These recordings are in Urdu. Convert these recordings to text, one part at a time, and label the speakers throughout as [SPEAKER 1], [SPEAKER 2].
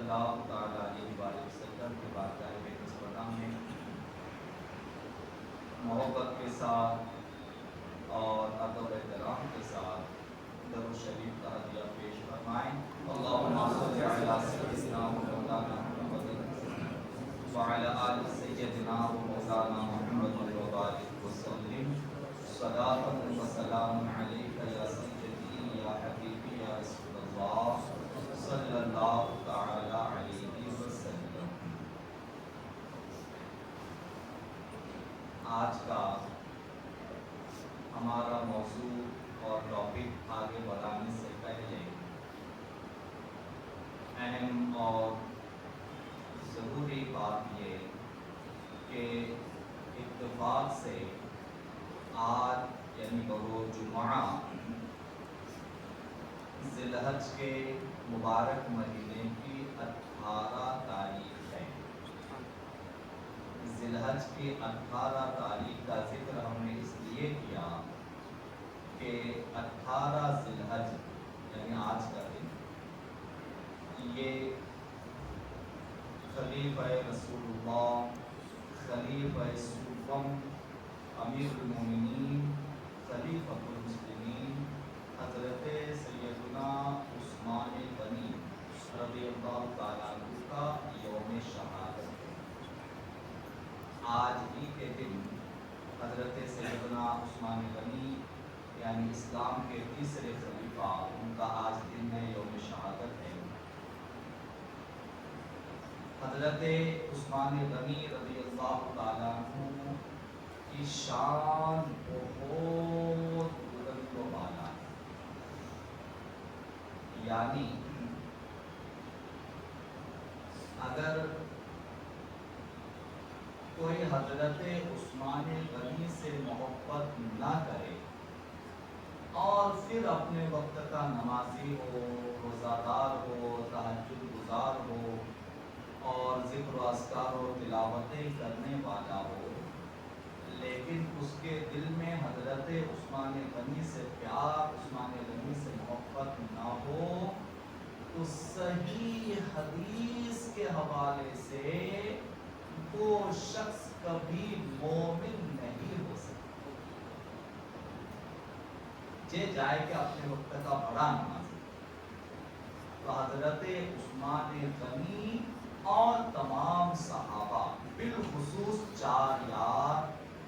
[SPEAKER 1] اللہ تعالیٰ علیہ وآلہ وسلم کے بارگاہ میں نسبتاں میں محبت کے ساتھ اور ادب و احترام کے ساتھ درود شریف کا ہدیہ پیش فرمائیں۔ اللہم صل علی سیدنا و مولانا محمد وعلی آل سیدنا و مولانا محمد وبارک وسلم صلاۃ و سلام علیک یا سیدی یا حبیبی یا رسول اللہ صلی اللہ تعالی علیہ وسلم۔ آج کا ہمارا موضوع اور ٹاپک آگے بڑھانے سے پہلے اہم اور ضروری بات یہ کہ اتفاق سے آج یعنی بروز جمعہ ذی الحج کے مبارک مہینے کی 18 تاریخ ہے۔ ذی الحج کی 18 تاریخ کا ذکر ہم نے اس لیے کیا کہ 18 ذی الحج یعنی آج کا دن یہ خلیفہ رسول اللہ، خلیفہ سوم، امیر المومنین، خلیفۃ المسلمین حضرت سیدنا عثمان غنی رضی اللہ تعالیٰ عنہ کا یوم شہادت ہے۔ آج ہی کے دن حضرت سیدنا عثمان غنی یعنی اسلام کے تیسرے خلیفہ، ان کا آج دن میں یوم شہادت ہے۔ حضرت عثمان غنی رضی اللہ تعالیٰ عنہ کی شان بہت بلند و بالا ہے، یعنی اگر کوئی حضرت عثمان غنی سے محبت نہ کرے اور پھر اپنے وقت کا نمازی ہو، روزہ دار ہو، تہجد گزار ہو اور ذکر و اذکار و تلاوتیں کرنے والا ہو، لیکن اس کے دل میں حضرت عثمان غنی سے پیار، عثمان غنی سے محبت نہ ہو، تو صحیح حدیث کے حوالے سے وہ شخص کبھی مومن نہیں ہو سکتا۔ جائے کہ اپنے وقت کا بڑا نمازی، تو حضرت عثمان غنی اور تمام صحابہ بالخصوص 4 یار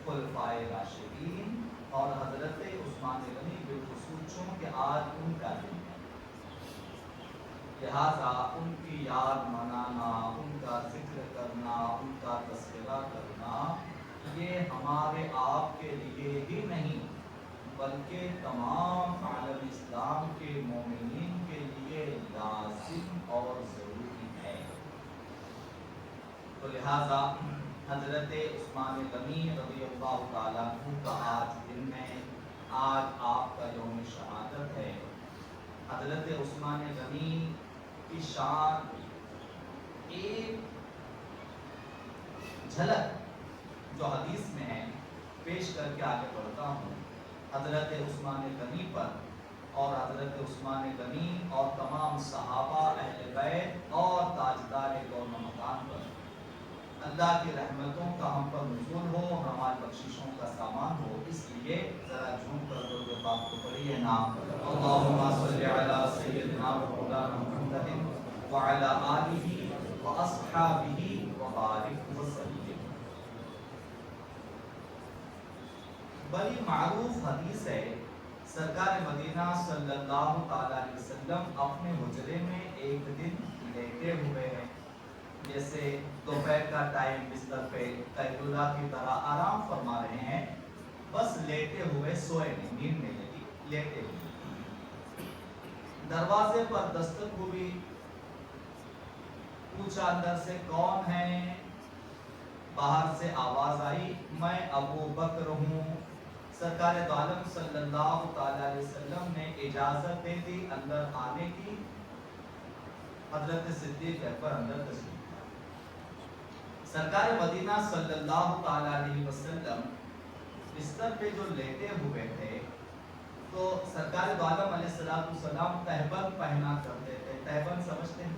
[SPEAKER 1] خلفائے راشدین اور حضرت عثمان غنی بالخصوص، چونکہ آج ان کا دن ہے، لہذا ان کی یاد منانا، ان کا ذکر کرنا، ان کا تذکرہ کرنا، یہ ہمارے آپ کے لیے ہی نہیں بلکہ تمام عالم اسلام کے مومنین کے لیے لازم اور ضروری ہے۔ تو لہذا حضرت عثمان غنی رضی اللہ تعالیٰ عنہ کا آج دن میں، آج آپ کا یوم شہادت ہے۔ حضرت عثمان غنی کی شان ایک جھلک جو حدیث میں ہے پیش کر کے آگے بڑھتا ہوں۔ حضرت عثمان غنی پر اور حضرت عثمان غنی اور تمام صحابہ، اہل بیت اور تاجدار کون و مکان پر اللہ کی رحمتوں کا ہم پر نزول ہو، ہماری بخششوں کا سامان ہو، اس لیے ذرا جھوم کر درود پاک کو پڑھیے نا۔ اللہم صل علی سیدنا و مولانا محمد وعلی آلہ و اصحابہ وبارک وسلم۔ بڑی معروف حدیث ہے، سرکار مدینہ صلی اللہ تعالی علیہ وسلم اپنے حجرے میں ایک دن لیٹے ہوئے ہیں، جیسے دوپہر کا ٹائم بستر پہ قیلولہ کی طرح آرام فرما رہے ہیں، بس لیٹے ہوئے، سوئے نہیں، نیند نہیں لگی، لیٹے ہوئے۔ دروازے پر دستک ہوئی، پوچھا اندر سے کون ہے؟ باہر سے آواز آئی، میں ابو بکر ہوں۔ سرکار دو عالم صلی اللہ تعالی علیہ وسلم نے اجازت دے دی اندر آنے کی۔ حضرت صدیق اکبر اندر تشریف، سرکار مدینہ صلی اللہ تعالی علیہ وسلم بستر پہ جو لیٹے ہوئے تھے، تو سرکار دو عالم علیہ السلام تہبند پہنا کرتے تھے۔ تہبند سمجھتے ہیں؟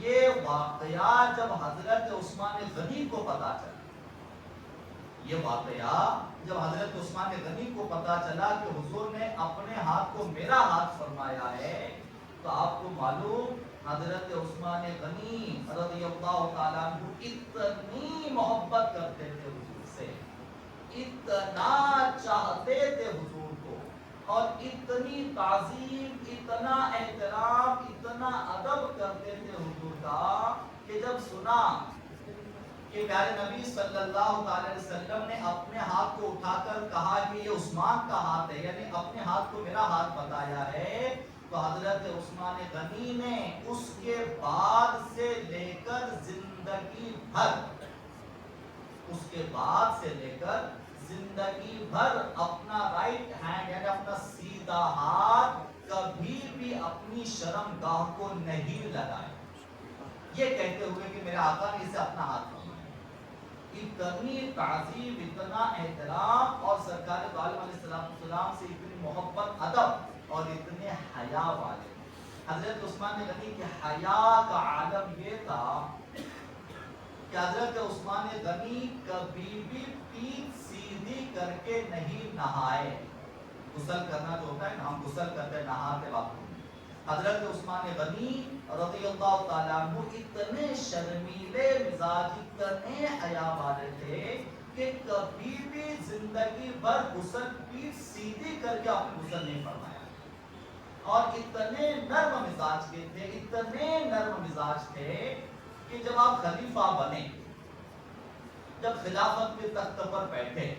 [SPEAKER 1] یہ واقعہ جب حضرت عثمان غنی کو پتا چلا، یہ واقعہ جب حضرت عثمان غنی کو پتا چلا کہ حضور نے اپنے ہاتھ کو میرا ہاتھ فرمایا ہے، تو آپ کو معلوم حضرت عثمان غنی رضی اللہ تعالیٰ عنہ اتنی محبت کرتے تھے حضور سے، اتنا چاہتے تھے حضور کو، اور اتنی تعظیم، اتنا احترام، اتنا ادب کرتے تھے حضور کا، کہ جب سنا کہ پیارے نبی صلی اللہ علیہ وسلم نے اپنے ہاتھ کو اٹھا کر کہا کہ یہ عثمان کا ہاتھ ہے، یعنی اپنے ہاتھ کو میرا ہاتھ بتایا ہے، تو حضرت عثمان غنی نے اس کے بعد سے لے کر زندگی بھر، اس کے بعد سے لے کر زندگی بھر اپنا رائٹ ہینڈ یعنی اپنا سیدھا ہاتھ کبھی بھی اپنی شرم گاہ کو نہیں لگایا، یہ کہتے ہوئے کہ میرے آقا نے اسے اپنا ہاتھ بنایا۔ اتنی تعظیم، اتنا احترام، اور سرکار دو عالم علیہ السلام سے اتنی محبت، ادب، اور اتنے حیا والے۔ حضرت عثمان غنی کے حیا کا عالم یہ تھا کہ حضرت عثمان غنی کبھی بھی پیٹھ سیدھی کر کے نہیں نہائے۔ غسل کرنا جو ہوتا ہے نا، ہم غسل کرتے نہاتے وقت، حضرت عثمان غنی رضی اللہ تعالیٰ عنہ اتنے شرمیلے مزاج، اتنے حیا والے تھے کہ کبھی بھی زندگی بھر غسل پیٹھ سیدھی کر کے آپ نے غسل نہیں فرمایا، اور اتنے نرم مزاج کے تھے، اتنے نرم مزاج تھے کہ جب آپ خلیفہ بنے، جب خلافت کے تخت پر بیٹھے،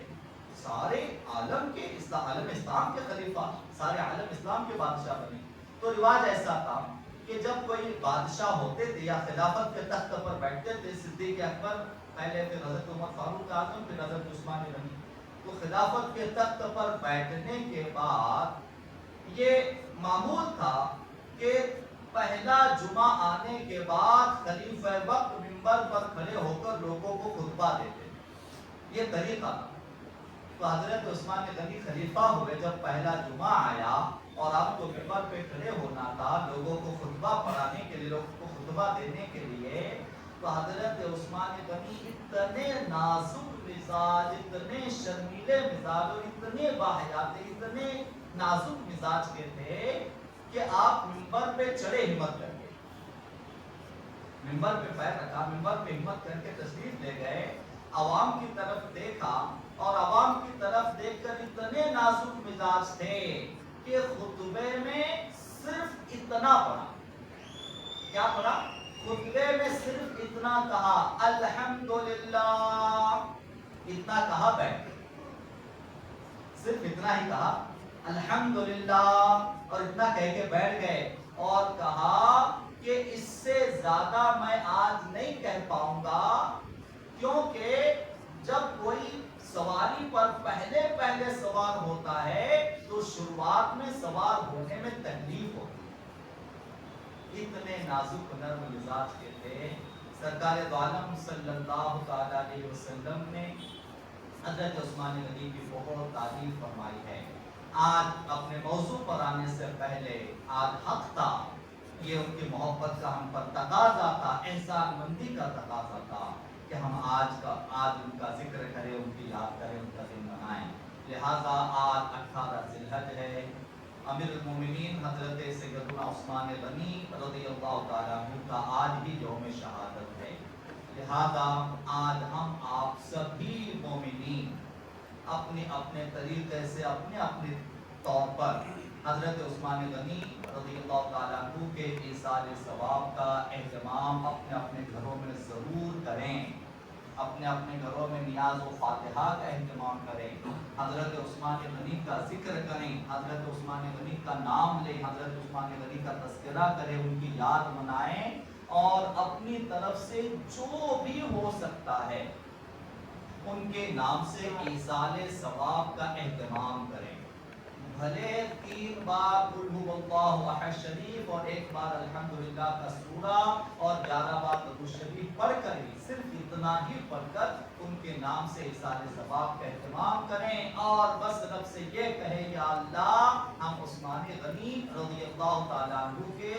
[SPEAKER 1] سارے عالم کے عالم اسلام کے خلیفہ، سارے عالم اسلام کے بادشاہ بنے، تو رواج ایسا تھا کہ جب کوئی بادشاہ ہوتے تھے یا خلافت کے تخت پر بیٹھتے تھے، صدیق اکبر پہلے، پھر حضرت عمر فاروق اعظم، پھر حضرت عثمان غنی، تو خلافت کے تخت پر بیٹھنے کے بعد یہ معمول تھا کہ پہلا جمعہ آنے کے بعد خلیفہ وقت منبر پر کھڑے ہو کر لوگوں کو خطبہ دیتے، یہ طریقہ تھا۔ تو حضرت عثمان غنی خلیفہ ہوئے، جب پہلا جمعہ آیا اور آپ کو منبر پہ کھڑے ہونا تھا لوگوں کو خطبہ پڑھانے کے لیے، لوگوں کو خطبہ دینے کے لیے، تو حضرت عثمان غنی اتنے نازک مزاج، اتنے شرمیلے مزاج، اور اتنے باحیات، اتنے نازک مزاج کے تھے کہ آپ منبر پہ چڑھے ہمت کر کے، منبر پہ پیر رکھا، منبر پہ ہمت کر کے تشریف لے گئے، عوام کی طرف دیکھا، اور عوام کی طرف دیکھ کر اتنے نازک مزاج تھے کہ خطبے میں صرف اتنا پڑھا، کیا پڑھا؟ خطبے میں صرف اتنا کہا، الحمدللہ، اتنا کہا بیٹھ، صرف اتنا ہی کہا الحمدللہ، اور اتنا کہہ کے بیٹھ گئے، اور کہا کہ اس سے زیادہ میں آج نہیں کہہ پاؤں گا، کیونکہ جب کوئی سواری پر پہلے پہلے سوار ہوتا ہے تو شروعات میں سوار ہونے میں تکلیف ہوتی ہے۔ اتنے نازک نرم مزاج کے تھے سرکار دو عالم صلی اللہ علیہ وسلم نے حضرت عثمان غنی کی بہت تعریف فرمائی ہے۔ آج اپنے موضوع پر آنے سے پہلے آج حق تھا، یہ ان کی محبت کا ہم پر تقاضا تھا، احسان مندی کا تقاضا تھا کہ ہم آج ان کا ذکر کریں، ان کی یاد کریں، ان کا دن منائیں۔ لہذا آج 18 ذی الحج ہے، امیر المومنین حضرت سیدنا عثمان غنی رضی اللہ تعالیٰ عنہ کا آج ہی یوم شہادت ہے۔ لہذا آج ہم آپ سبھی مومنین اپنے اپنے طریقے سے، اپنے اپنے طور پر حضرت عثمان غنی رضی اللہ تعالیٰ عنہ کے ایصال ثواب کا اہتمام اپنے اپنے گھروں میں ضرور کریں، اپنے اپنے گھروں میں نیاز و فاتحہ کا اہتمام کریں، حضرت عثمان غنی کا ذکر کریں، حضرت عثمان غنی کا نام لیں، حضرت عثمان غنی کا تذکرہ کریں، ان کی یاد منائیں، اور اپنی طرف سے جو بھی ہو سکتا ہے ان کے نام سے ایصال ثواب کا اہتمام کریں۔ بھلے 3 بار قل هو اللہ احد شریف اور 1 بار الحمدللہ کا سورہ اور 11 بار درود شریف پڑھ کر ہی، صرف اتنا ہی پڑھ کر ان کے نام سے ایصال ثواب کا اہتمام کریں، اور بس رب سے یہ کہیں یا اللہ ہم عثمان غنی رضی اللہ تعالیٰ عنہ کے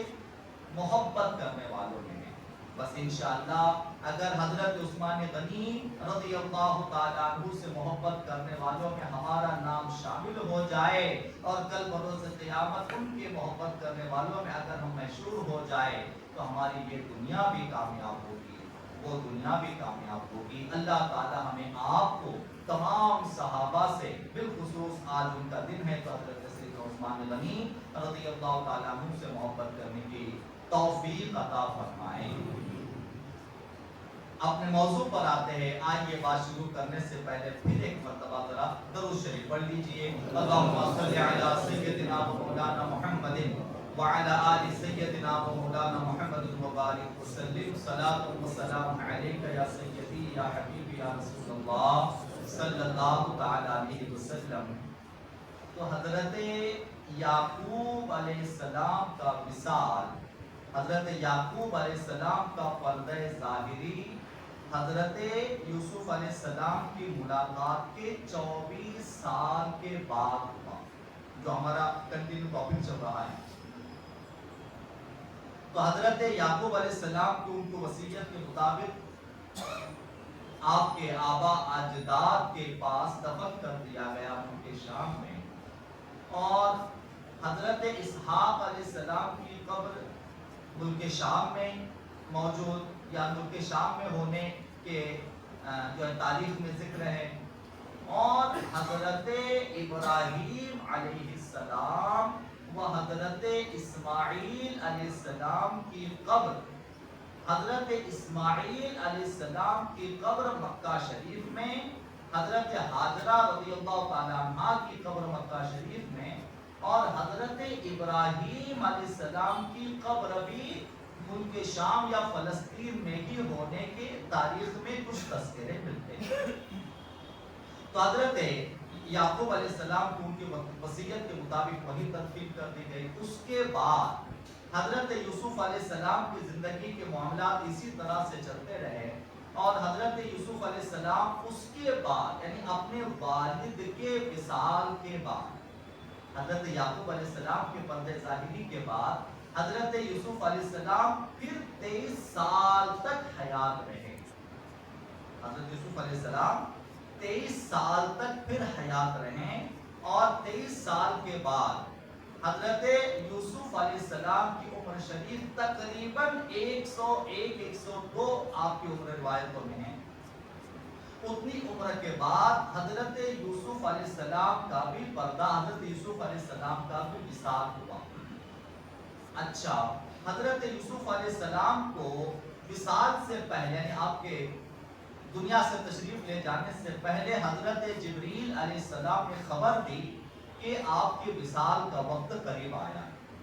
[SPEAKER 1] محبت کرنے والوں میں ہیں، بس انشاءاللہ اگر حضرت عثمان غنی رضی اللہ تعالیٰ عنہ سے محبت کرنے والوں میں ہمارا نام شامل ہو جائے اور کل بروز قیامت ان کے محبت کرنے والوں میں اگر ہم مشہور ہو جائے تو ہماری یہ دنیا بھی کامیاب ہوگی، وہ دنیا بھی کامیاب ہوگی۔ اللہ تعالیٰ ہمیں آپ کو تمام صحابہ سے بالخصوص آج ان کا دن ہے تو حضرت سیدنا عثمان غنی رضی اللہ تعالیٰ عنہ سے محبت کرنے کی توفیق عطا فرمائے۔ اپنے موضوع پر آتے ہیں۔ آئیے بات شروع کرنے سے پہلے پھر ایک مرتبہ ذرا درود شریف پڑھ لیجئے۔ اللہم صلی علی سیدنا و مولانا محمد وعلی آل سیدنا و مولانا محمد مبارک وسلم، صلاۃ و سلام علیک یا سیدی یا حبیبی یا رسول اللہ صلی اللہ تعالی علیہ وسلم۔ تو حضرت یعقوب علیہ السلام کا وصال، حضرت یعقوب علیہ السلام کا پردہ ظاہری حضرت یوسف علیہ السلام کی ملاقات کے 24 سال کے بعد ہوا، جو ہمارا کنٹینیو ٹاپک چل رہا ہے۔ تو حضرت یعقوب علیہ السلام کو ان کو وصیت کے مطابق آپ کے آبا اجداد کے پاس دفن کر دیا گیا ملک شام میں، اور حضرت اسحاق علیہ السلام کی قبر ملک شام میں موجود یا ملک شام میں ہونے کے جو تاریخ میں ذکر ہے، اور حضرت ابراہیم علیہ السلام و حضرت اسماعیل علیہ السلام کی قبر، حضرت اسماعیل علیہ السلام کی قبر مکہ شریف میں، حضرت حاجرہ رضی اللہ تعالیٰ عنہ کی قبر مکہ شریف میں، اور حضرت ابراہیم علیہ السلام کی قبر بھی ملک شام یا فلسطین میں ہی ہونے کے تاریخ میں کچھ تذکرے ملتے ہیں۔ تو حضرت یعقوب علیہ السلام کو ان کی وصیت کے مطابق وہی تدفین کر دی گئی۔ اس کے بعد حضرت یوسف علیہ السلام کی زندگی کے معاملات اسی طرح سے چلتے رہے، اور حضرت یوسف علیہ السلام اس کے بعد یعنی اپنے والد کے وصال کے بعد، حضرت یعقوب علیہ السلام کے پردہ ظاہری کے بعد حضرت یوسف علیہ السلام پھر 23 سال تک حیات رہے۔ حضرت یوسف علیہ السلام 23 سال تک پھر حیات رہے، اور 23 سال کے بعد حضرت یوسف علیہ السلام کی عمر شریف تقریباً 101-102 آپ کی عمر روایتوں میں ہے۔ اتنی عمر کے بعد حضرت یوسف علیہ السلام کا بھی پردہ، حضرت یوسف علیہ السلام کا بھی وصال ہوا۔ اچھا، حضرت یوسف علیہ السلام کو وصال سے پہلے یعنی آپ کے دنیا سے تشریف لے جانے سے پہلے حضرت جبریل علیہ السلام نے خبر دی کہ آپ کے وصال کا وقت قریب آیا۔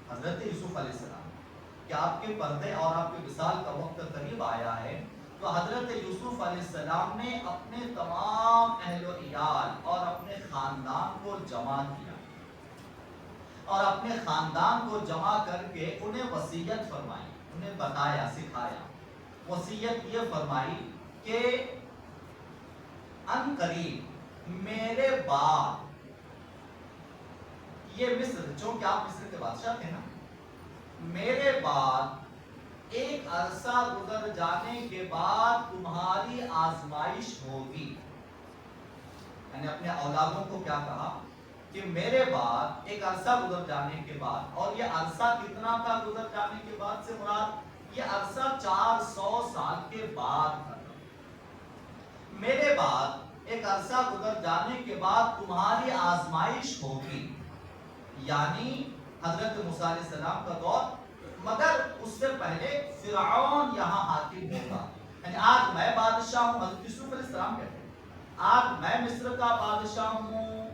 [SPEAKER 1] حضرت یوسف علیہ السلام کہ آپ کے پردے اور آپ کے وصال کا وقت قریب آیا ہے، تو حضرت یوسف علیہ السلام نے اپنے تمام اہل و عیال اور اپنے خاندان کو جمع کیا، اور اپنے خاندان کو جمع کر کے انہیں وصیت فرمائی، انہیں بتایا، سکھایا۔ وصیت یہ فرمائی کہ ان قریب میرے بعد یہ مصر، چونکہ آپ مصر کے بادشاہ تھے نا، میرے بعد ایک عرصہ گزر جانے کے بعد تمہاری آزمائش ہوگی۔ یعنی اپنے اولادوں کو کیا کہا کہ میرے بعد ایک عرصہ گزر جانے کے بعد، اور یہ عرصہ کتنا تھا گزر جانے کے بعد سے مراد؟ یہ عرصہ 400 سال کے بعد تھا۔ میرے بعد ایک عرصہ گزر جانے کے بعد تمہاری آزمائش ہوگی، یعنی حضرت موسیٰ علیہ السلام کا دور، مگر اس سے پہلے فرعون یہاں حاکم ہوگا۔ یعنی آج میں بادشاہ ہوں، حضرت یوسف علیہ السلام کہتے ہیں آج میں مصر کا بادشاہ ہوں،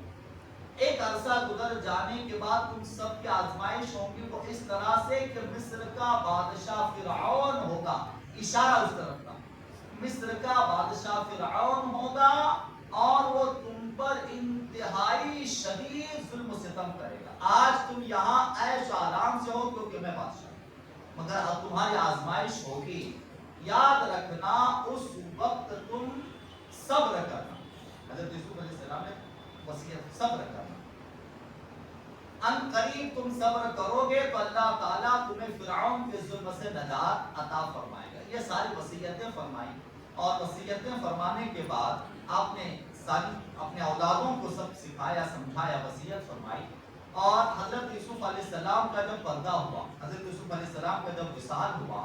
[SPEAKER 1] ایک عرصہ گزر جانے کے بعد تم سب کی آزمائش ہوگی، وہ اس طرح سے کہ مصر کا بادشاہ فرعون ہوگا، اشارہ اس طرف کا، مصر کا بادشاہ فرعون ہوگا، اور وہ تم پر انتہائی شدید ظلم و ستم کرے گا۔ آج تم یہاں عیش و آرام سے ہو کیونکہ میں بادشاہ ہوں، مگر اب تمہاری آزمائش ہوگی، یاد رکھنا اس وقت تم صبر کرنا۔ حضرت یوسف علیہ السلام نے وصیت صبر کرنا۔ ان قریب تم صبر کرو گے تو اللہ تعالیٰ تمہیں فرعون کے ظلم سے نجات عطا فرمائے گا. یہ ساری وصیتیں فرمائی اور وصیتیں فرمانے کے بعد آپ نے ساری اپنے اولادوں کو سب سکھایا سمجھایا وصیت فرمائی. اور حضرت یوسف علیہ السلام کا جب پردہ ہوا, حضرت یوسف علیہ السلام کا جب وصال ہوا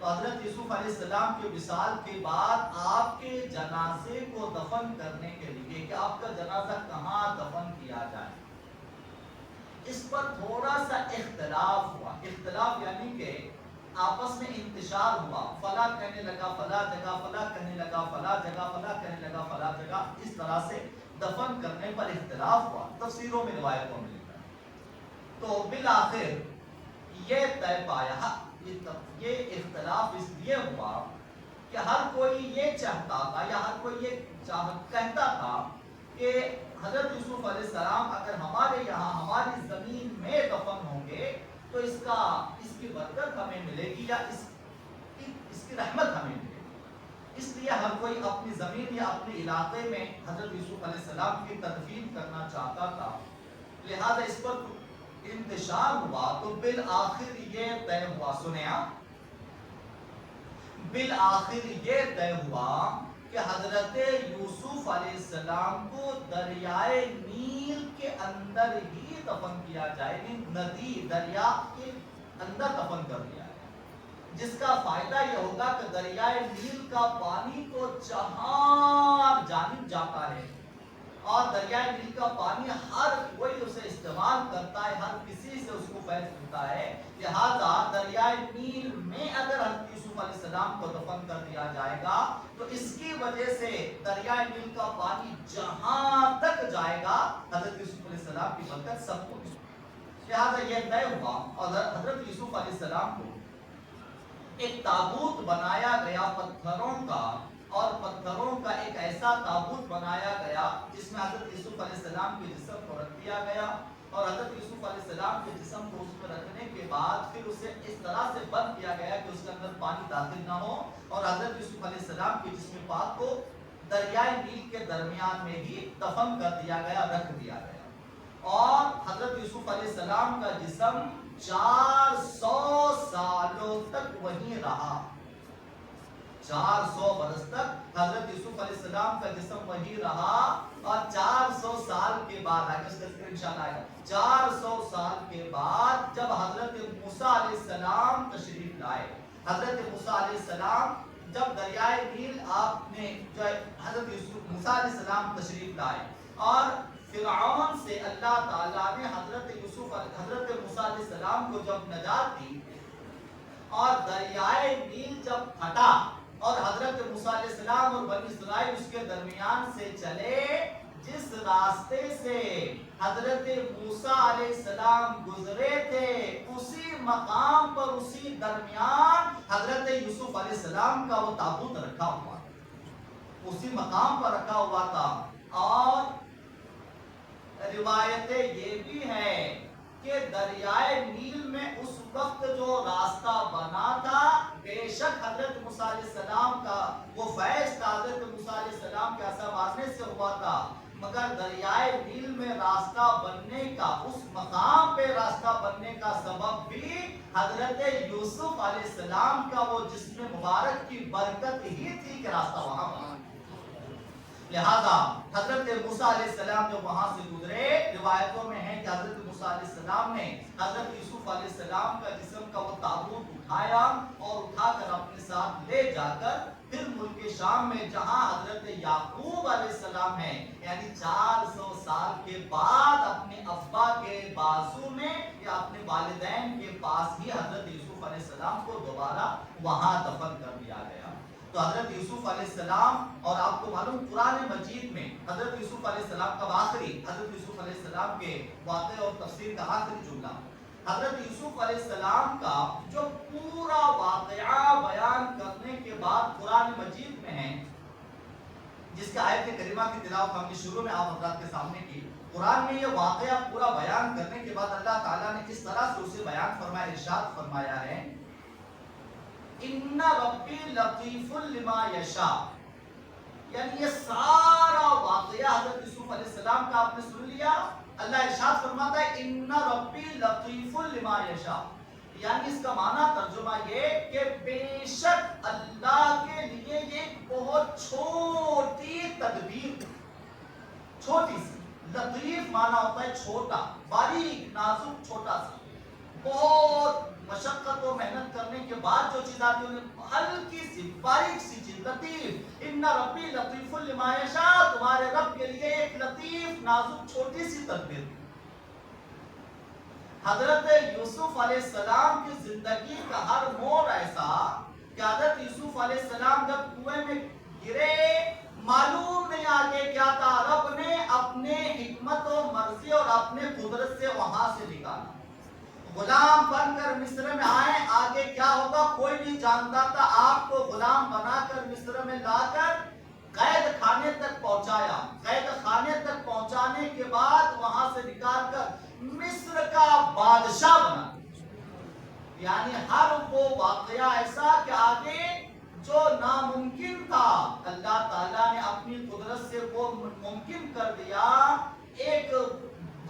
[SPEAKER 1] تو حضرت یوسف علیہ السلام کے وصال کے بعد آپ کے جنازے کو دفن کرنے کے لیے کہ آپ کا جنازہ کہاں دفن کیا جائے, اس پر تھوڑا سا اختلاف ہوا. اختلاف یعنی کہ آپس میں انتشار ہوا, فلاں کہنے لگا فلاں جگہ, فلاں کہنے لگا فلاں جگہ, فلاں کہنے لگا فلاں جگہ. اس طرح سے دفن کرنے پر اختلاف ہوا, تفسیروں میں روایتوں میں لکھا ہے. تو بالآخر یہ طے پایا, یہ اختلاف اس لیے ہوا کہ ہر کوئی یہ چاہتا تھا یا ہر کوئی یہ کہتا تھا کہ حضرت یوسف علیہ السلام اگر ہمارے یہاں ہماری زمین میں دفن ہوں گے تو اس کی برکت ہمیں ملے گی یا اس کی رحمت ہمیں ملے گی. اس لیے ہر کوئی اپنی زمین یا اپنے علاقے میں حضرت یوسف علیہ السلام کی تدفین کرنا چاہتا تھا. لہذا اس پر انتشار ہوا تو بالآخر یہ طے ہوا, سنیا, بالآخر یہ طے ہوا کہ حضرت یوسف علیہ السلام کو دریائے نیل کے اندر ہی دفن کیا جائے, ندی دریا کے اندر دفن کر دیا جائے, جس کا فائدہ یہ ہوگا کہ دریائے نیل کا پانی تو چہار جانب جاتا ہے اور دریائے نیل کا پانی ہر کوئی اسے استعمال کرتا ہے, ہر کسی سے اس کو فیض ملتا ہے. لہذا دریائے نیل میں اگر حضرت یوسف علیہ السلام کو دفن کر دیا جائے گا تو اس کی وجہ سے دریائے نیل کا پانی جہاں تک جائے گا حضرت یوسف علیہ السلام کی برکت سب کو ملے. لہذا یہ طے ہوا اور حضرت یوسف علیہ السلام کو ایک تابوت بنایا گیا پتھروں کا, اور پتھروں کا ایک ایسا تابوت بنایا گیا جس میں حضرت یوسف علیہ السلام کے جسم کو رکھ دیا گیا. اور حضرت یوسف علیہ السلام کے جسم کو اس میں رکھنے کے بعد پھر اسے اس طرح سے بند کیا گیا کہ اس کے اندر پانی داخل نہ ہو, اور حضرت یوسف علیہ السلام کے جسم پاک کو دریائے نیل کے درمیان میں ہی دفن کر دیا گیا, رکھ دیا گیا. اور حضرت یوسف علیہ السلام کا جسم 400 سالوں تک وہیں رہا. 400 برس تک حضرت یوسف علیہ السلام کا جسم وہیں رہا, اور 400 سال کے بعد آگے اس کا ذکر انشاءاللہ آئے گا. 400 سال کے بعد جب حضرت موسیٰ علیہ السلام تشریف لائے, حضرت موسیٰ علیہ السلام جب دریائے نیل آپ نے جو حضرت موسیٰ علیہ السلام تشریف لائے اور فرعون سے اللہ تعالیٰ نے حضرت موسیٰ علیہ السلام کو جب نجات دی, اور دریائے نیل جب پھٹا اور حضرت موسیٰ علیہ السلام اور بنی اسرائیل اس کے درمیان سے چلے, جس راستے سے حضرت موسیٰ علیہ السلام گزرے تھے اسی مقام پر اسی درمیان حضرت یوسف علیہ السلام کا وہ تابوت رکھا ہوا, اسی مقام پر رکھا ہوا تھا. اور روایتیں یہ بھی ہے کہ دریائے نیل میں اس وقت جو راستہ بنا تھا بے شک حضرت موسیٰ علیہ السلام کا وہ فیض تھا, حضرت موسیٰ علیہ السلام کے عصا مارنے سے ہوا تھا, مگر دریائے نیل میں راستہ بننے کا, اس مقام پہ راستہ بننے کا سبب بھی حضرت یوسف علیہ السلام کا وہ جسم مبارک کی برکت ہی تھی کہ راستہ وہاں بنا. لہذا حضرت موسیٰ علیہ السلام جو وہاں سے گزرے, روایتوں میں ہے کہ حضرت موسیٰ علیہ السلام نے حضرت یوسف علیہ السلام کا جسم کا وہ تابوت اٹھایا اور اٹھا کر اپنے ساتھ لے جا کر پھر ملک شام میں جہاں حضرت یعقوب علیہ السلام ہیں, یعنی 400 سال کے بعد اپنے ابا کے بازو میں یا اپنے والدین کے پاس ہی حضرت یوسف علیہ السلام کو دوبارہ وہاں دفن کر دیا گیا. تو حضرت یوسف علیہ السلام, اور آپ کو معلوم قرآن مجید میں حضرت یوسف علیہ السلام کا آخری, حضرت یوسف علیہ السلام کے واقعے اور تفسیر کا آخری جملہ, حضرت یوسف علیہ السلام کا جو پورا واقعہ بیان کرنے کے بعد قرآن مجید میں ہے, جس کے آیت کریمہ کی تلاوت ہم نے شروع میں آپ حضرات کے سامنے کی. قرآن میں یہ واقعہ پورا بیان کرنے کے بعد اللہ تعالیٰ نے اس طرح سے اسے بیان فرمایا, ارشاد فرمایا ہے, ان ربی لطیف لما یشاء, یعنی یہ سارا واقعہ حضرت یوسف علیہ السلام کا آپ نے سن لیا. اللہ ارشاد فرماتا ہے ان ربی لطیف لما یشاء. یعنی اس کا معنی ترجمہ یہ کہ بے شک اللہ کے لیے یہ بہت چھوٹی تدبیر, چھوٹی سی. لطیف معنی ہوتا ہے چھوٹا, باریک, نازک, چھوٹا سا. بہت مشقت و محنت کرنے کے بعد جو چیز آتی ہے انہیں ہلکی سی باریک سی چیز, لطیف. ان ربی لطیف لما یشاء, تمہارے رب کے لیے ایک لطیف نازک چھوٹی سی تدبیر. حضرت یوسف علیہ السلام کی زندگی کا ہر موڑ ایسا کہ حضرت یوسف علیہ السلام جب کنویں میں گرے, معلوم نہیں آگے کیا تھا, رب نے اپنے حکمت و مرضی اور اپنے قدرت سے وہاں سے نکالا. غلام بن کر مصر میں آئے, آگے کیا ہوگا کوئی نہیں جانتا تھا. آپ کو غلام بنا کر مصر میں لا کر قید خانے تک پہنچایا. قید خانے تک پہنچانے کے بعد وہاں سے نکال کر مصر کا بادشاہ بنا. یعنی ہر وہ واقعہ ایسا کہ آگے جو ناممکن تھا اللہ تعالیٰ نے اپنی قدرت سے وہ ممکن کر دیا. ایک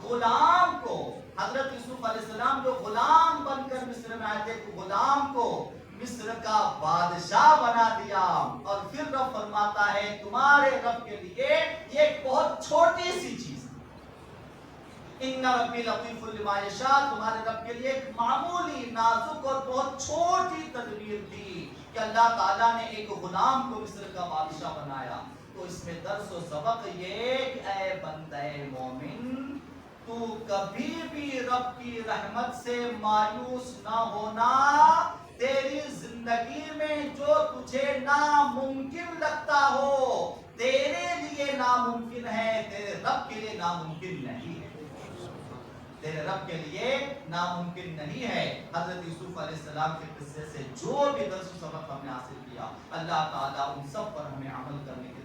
[SPEAKER 1] غلام کو, حضرت یوسف علیہ السلام جو غلام بن کر مصر میں آئے تھے, غلام کو مصر کا بادشاہ بنا دیا. اور پھر رب فرماتا ہے تمہارے رب کے لیے یہ ایک بہت چھوٹی سی چیز, ان ربی لطیف لما یشاء, تمہارے رب کے لیے ایک معمولی, نازک اور بہت چھوٹی تدبیر تھی کہ اللہ تعالیٰ نے ایک غلام کو مصر کا بادشاہ بنایا. تو اس میں درس و سبق یہ کہ اے بندہ مومن, تو کبھی بھی رب کی رحمت سے مایوس نہ ہونا. تیری زندگی میں جو تجھے ناممکن لگتا ہو تیرے لیے ناممکن ہے, تیرے رب کے لیے ناممکن نہیں ہے. تیرے رب کے لیے ناممکن نہیں ہے. حضرت یوسف علیہ السلام کے قصے سے جو بھی درس و سبق ہم نے حاصل کیا, اللہ تعالیٰ ان سب پر ہمیں عمل کرنے کے